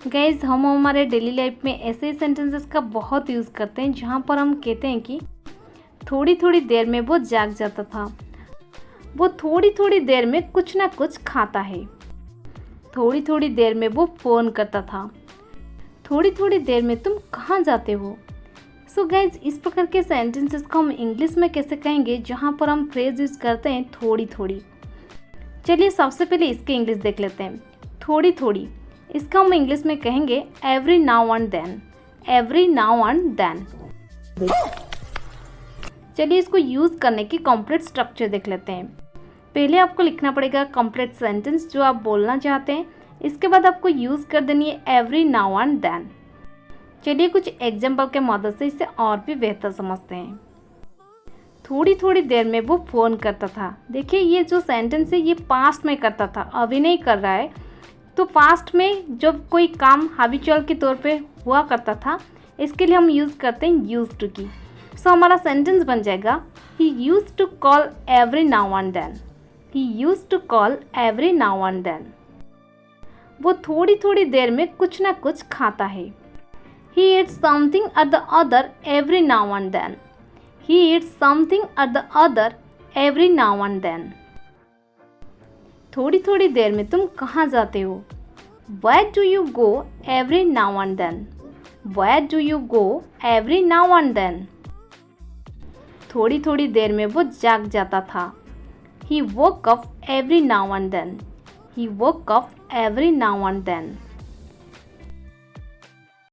Guys हम हमारे daily life में ऐसे सेंटेंसेस का बहुत यूज़ करते हैं जहाँ पर हम कहते हैं कि थोड़ी थोड़ी देर में वो जाग जाता था, वो थोड़ी थोड़ी देर में कुछ ना कुछ खाता है, थोड़ी थोड़ी देर में वो फ़ोन करता था, थोड़ी थोड़ी देर में तुम कहाँ जाते हो। सो गाइज इस प्रकार के सेंटेंसेस को हम इंग्लिश में कैसे कहेंगे जहाँ पर हम फ्रेज यूज़ करते हैं थोड़ी थोड़ी। चलिए सबसे पहले इसके इंग्लिश देख लेते हैं। थोड़ी थोड़ी इसका हम इंग्लिश में कहेंगे every now and then, every now and then. चलिए इसको यूज़ करने की कंप्लीट स्ट्रक्चर देख लेते हैं। पहले आपको लिखना पड़ेगा कंप्लीट सेंटेंस जो आप बोलना चाहते हैं, इसके बाद आपको यूज़ कर देनी है एवरी नाउ एंड देन। चलिए कुछ एग्जाम्पल के मदद से इसे और भी बेहतर समझते हैं। थोड़ी थोड़ी देर में वो फ़ोन करता था। देखिए ये जो सेंटेंस है ये पास्ट में करता था, अभी नहीं कर रहा है। तो पास्ट में जब कोई काम हैबिचुअल के तौर पे हुआ करता था, इसके लिए हम यूज़ करते हैं यूज्ड टू की। सो हमारा सेंटेंस बन जाएगा he used to call every now and then, he used to call every now and then. वो थोड़ी थोड़ी देर में कुछ ना कुछ खाता है। He eats something at the other every now and then, he eats something at the other every now and then। थोड़ी थोड़ी देर में तुम कहाँ जाते हो। Where do you go every now and then? Where do you go every now and then? थोड़ी थोड़ी देर में वो जाग जाता था। He woke up every now and then, he woke up every now and then।